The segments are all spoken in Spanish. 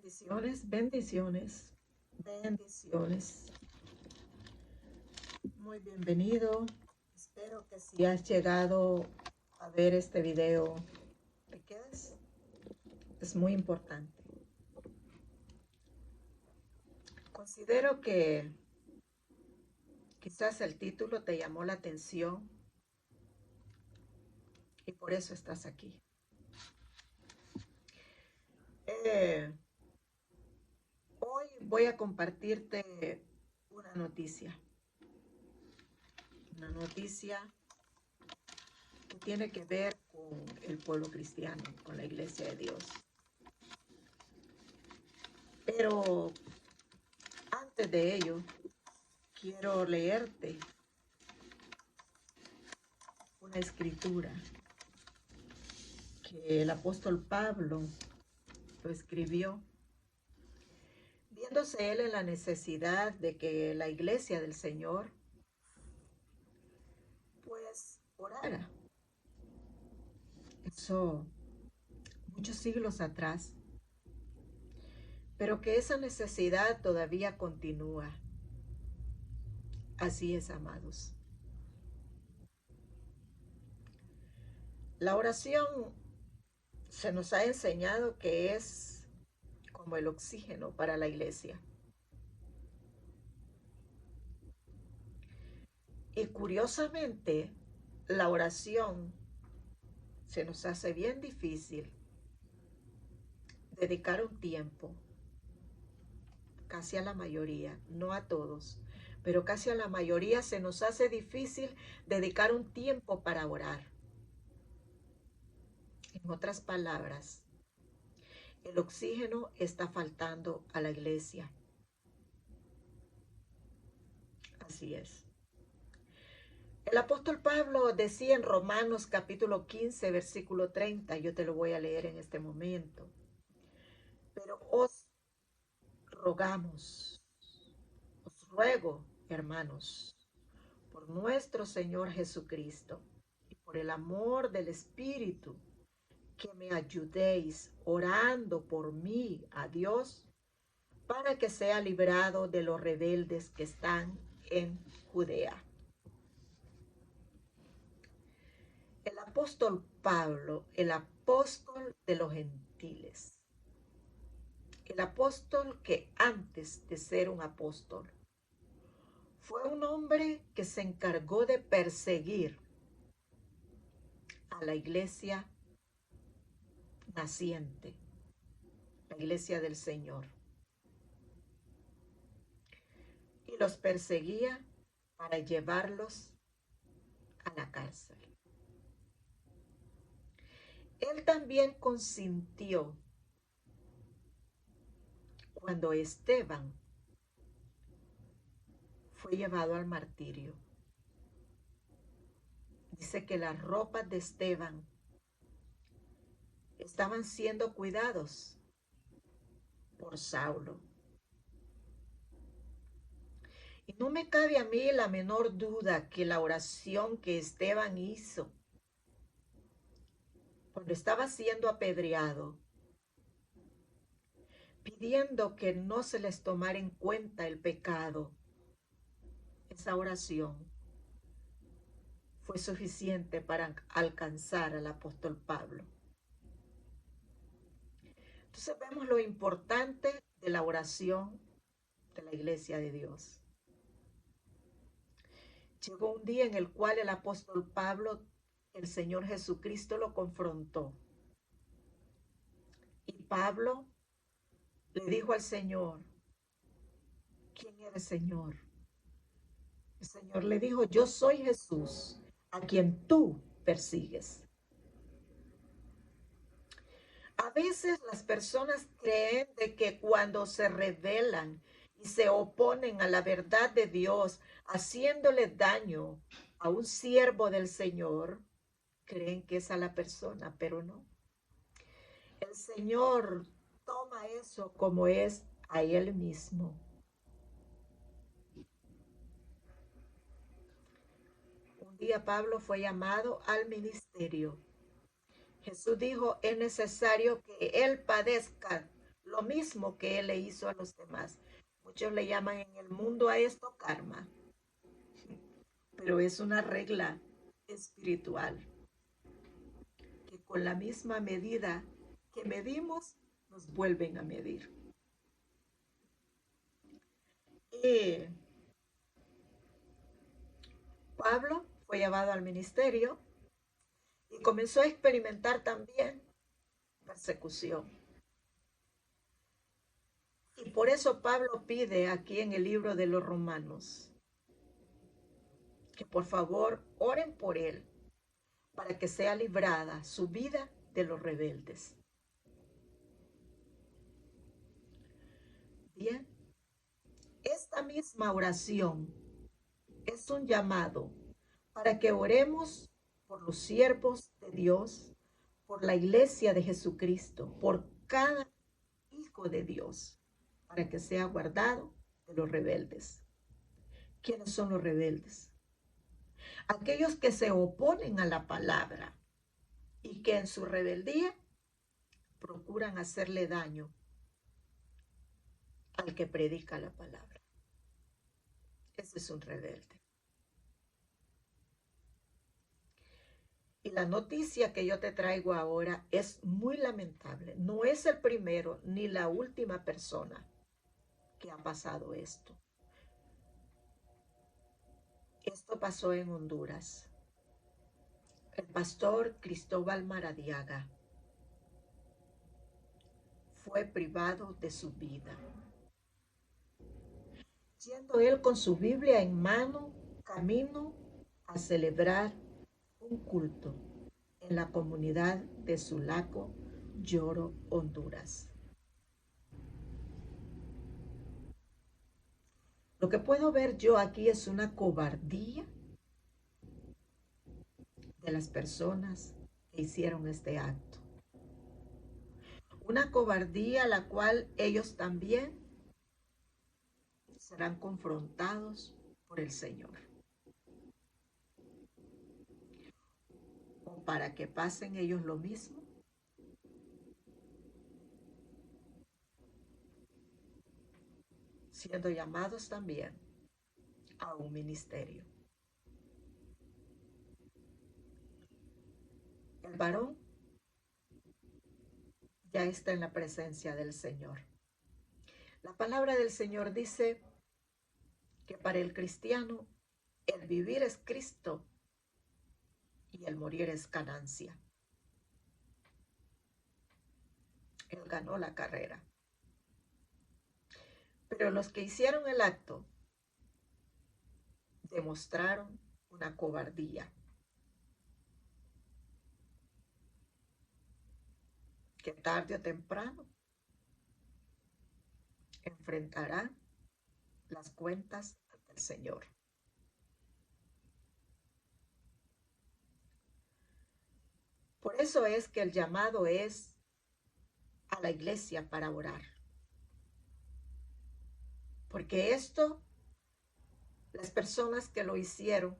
Bendiciones, bendiciones, bendiciones. Muy bienvenido. Espero que si has llegado a ver este video, te quedes. Es muy importante. Considero que quizás el título te llamó la atención y por eso estás aquí. Hoy voy a compartirte una noticia. Una noticia que tiene que ver con el pueblo cristiano, con la iglesia de Dios. Pero antes de ello, quiero leerte una escritura que el apóstol Pablo lo escribió, viéndose él en la necesidad de que la iglesia del Señor pues orara. Eso muchos siglos atrás, pero que esa necesidad todavía continúa. Así es, amados. La oración se nos ha enseñado que es como el oxígeno para la iglesia. Y curiosamente, la oración se nos hace bien difícil dedicar un tiempo, casi a la mayoría, no a todos, pero casi a la mayoría se nos hace difícil dedicar un tiempo para orar. En otras palabras, el oxígeno está faltando a la iglesia. Así es. El apóstol Pablo decía en Romanos capítulo 15, versículo 30, yo te lo voy a leer en este momento. Pero os rogamos, os ruego, hermanos, por nuestro Señor Jesucristo y por el amor del Espíritu, que me ayudéis orando por mí a Dios, para que sea librado de los rebeldes que están en Judea. El apóstol Pablo, el apóstol de los gentiles, el apóstol que antes de ser un apóstol, fue un hombre que se encargó de perseguir a la iglesia naciente, la iglesia del Señor. Y los perseguía para llevarlos a la cárcel. Él también consintió cuando Esteban fue llevado al martirio. Dice que las ropas de Esteban estaban siendo cuidados por Saulo. Y no me cabe a mí la menor duda que la oración que Esteban hizo cuando estaba siendo apedreado, pidiendo que no se les tomara en cuenta el pecado, esa oración fue suficiente para alcanzar al apóstol Pablo. Entonces vemos lo importante de la oración de la iglesia de Dios. Llegó un día en el cual el apóstol Pablo, el Señor Jesucristo lo confrontó. Y Pablo le dijo al Señor, ¿quién eres, Señor? El Señor le dijo, yo soy Jesús, a quien tú persigues. A veces las personas creen de que cuando se rebelan y se oponen a la verdad de Dios, haciéndole daño a un siervo del Señor, creen que es a la persona, pero no. El Señor toma eso como es a Él mismo. Un día Pablo fue llamado al ministerio. Jesús dijo, es necesario que Él padezca lo mismo que Él le hizo a los demás. Muchos le llaman en el mundo a esto karma, pero es una regla espiritual que con la misma medida que medimos, nos vuelven a medir. Y Pablo fue llevado al ministerio y comenzó a experimentar también persecución. Y por eso Pablo pide aquí en el libro de los Romanos que por favor oren por él para que sea librada su vida de los rebeldes. Bien, esta misma oración es un llamado para que oremos por los siervos de Dios, por la iglesia de Jesucristo, por cada hijo de Dios, para que sea guardado de los rebeldes. ¿Quiénes son los rebeldes? Aquellos que se oponen a la palabra y que en su rebeldía procuran hacerle daño al que predica la palabra. Ese es un rebelde. Y la noticia que yo te traigo ahora es muy lamentable. No es el primero ni la última persona que ha pasado esto. Esto pasó en Honduras. El pastor Cristóbal Maradiaga fue privado de su vida. Yendo él con su Biblia en mano, camino a celebrar un culto en la comunidad de Sulaco, Lloro, Honduras. Lo que puedo ver yo aquí es una cobardía de las personas que hicieron este acto. Una cobardía a la cual ellos también serán confrontados por el Señor. O para que pasen ellos lo mismo. Siendo llamados también a un ministerio. El varón ya está en la presencia del Señor. La palabra del Señor dice que para el cristiano el vivir es Cristo y el morir es ganancia. Él ganó la carrera. Pero los que hicieron el acto demostraron una cobardía que tarde o temprano enfrentará las cuentas ante el Señor. Por eso es que el llamado es a la iglesia para orar. Porque esto, las personas que lo hicieron,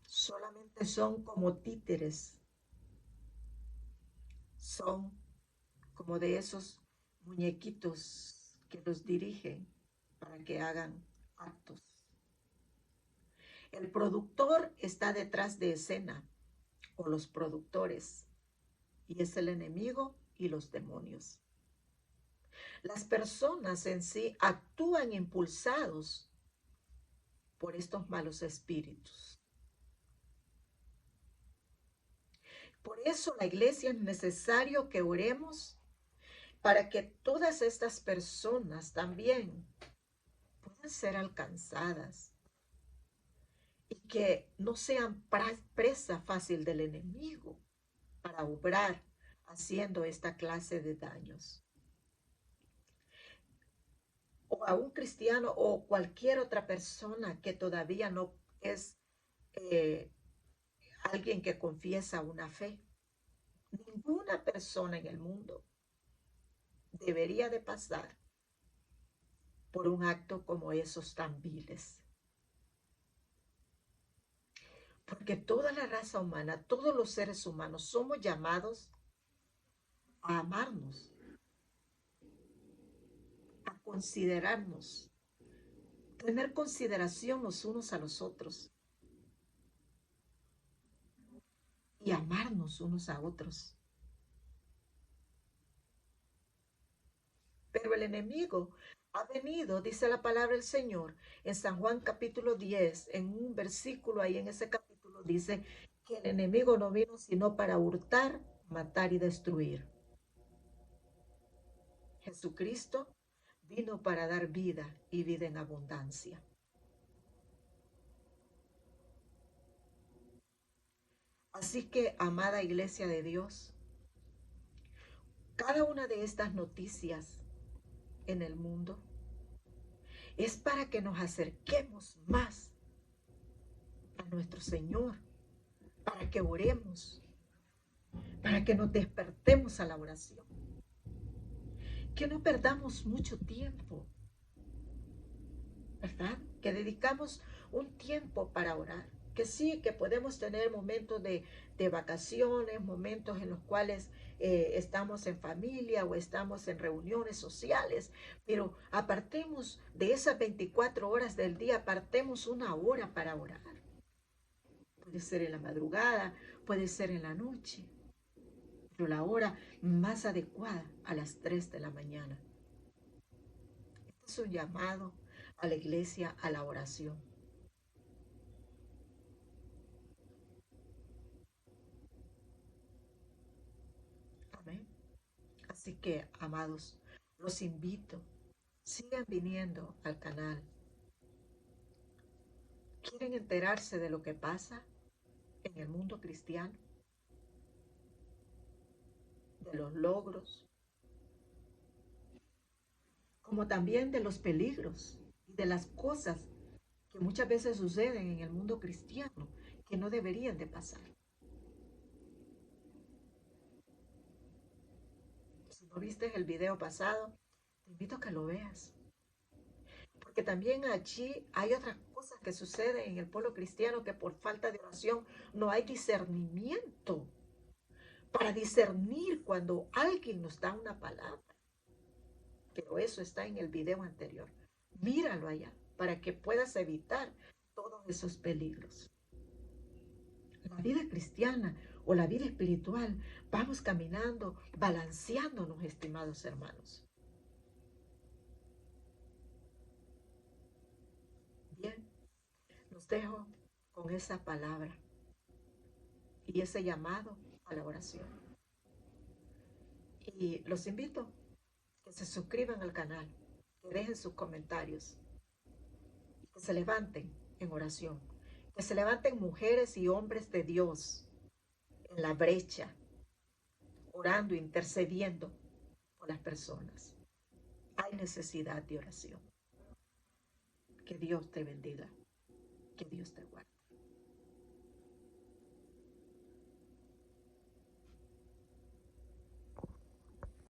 solamente son como títeres. Son como de esos muñequitos que los dirigen para que hagan actos. El productor está detrás de escena, o los productores, y es el enemigo y los demonios. Las personas en sí actúan impulsados por estos malos espíritus. Por eso la iglesia es necesario que oremos para que todas estas personas también puedan ser alcanzadas y que no sean presa fácil del enemigo para obrar haciendo esta clase de daños. O a un cristiano o cualquier otra persona que todavía no es alguien que confiesa una fe. Ninguna persona en el mundo debería de pasar por un acto como esos tan viles. Porque toda la raza humana, todos los seres humanos somos llamados a amarnos. considerarnos, tener consideración los unos a los otros y amarnos unos a otros. Pero el enemigo ha venido, dice la palabra del Señor, en San Juan capítulo 10, en un versículo ahí en ese capítulo dice que el enemigo no vino sino para hurtar, matar y destruir. Jesucristo vino para dar vida y vida en abundancia. Así que, amada iglesia de Dios, cada una de estas noticias en el mundo es para que nos acerquemos más a nuestro Señor, para que oremos, para que nos despertemos a la oración, que no perdamos mucho tiempo, ¿verdad? Que dedicamos un tiempo para orar, que sí, que podemos tener momentos de vacaciones, momentos en los cuales estamos en familia o estamos en reuniones sociales, pero apartemos de esas 24 horas del día, apartemos una hora para orar. Puede ser en la madrugada, puede ser en la noche, pero la hora más adecuada a las 3 de la mañana. Este es un llamado a la iglesia a la oración. Amén. Así que, amados, los invito, sigan viniendo al canal. ¿Quieren enterarse de lo que pasa en el mundo cristiano? De los logros, como también de los peligros y de las cosas que muchas veces suceden en el mundo cristiano que no deberían de pasar. Si no viste el video pasado, te invito a que lo veas. Porque también allí hay otras cosas que suceden en el pueblo cristiano que por falta de oración no hay discernimiento para discernir cuando alguien nos da una palabra. Pero eso está en el video anterior. Míralo allá para que puedas evitar todos esos peligros. La vida cristiana o la vida espiritual, vamos caminando, balanceándonos, estimados hermanos. Bien, los dejo con esa palabra y ese llamado a la oración. Y los invito a que se suscriban al canal, que dejen sus comentarios, que se levanten en oración, que se levanten mujeres y hombres de Dios en la brecha, orando, intercediendo por las personas. Hay necesidad de oración. Que Dios te bendiga.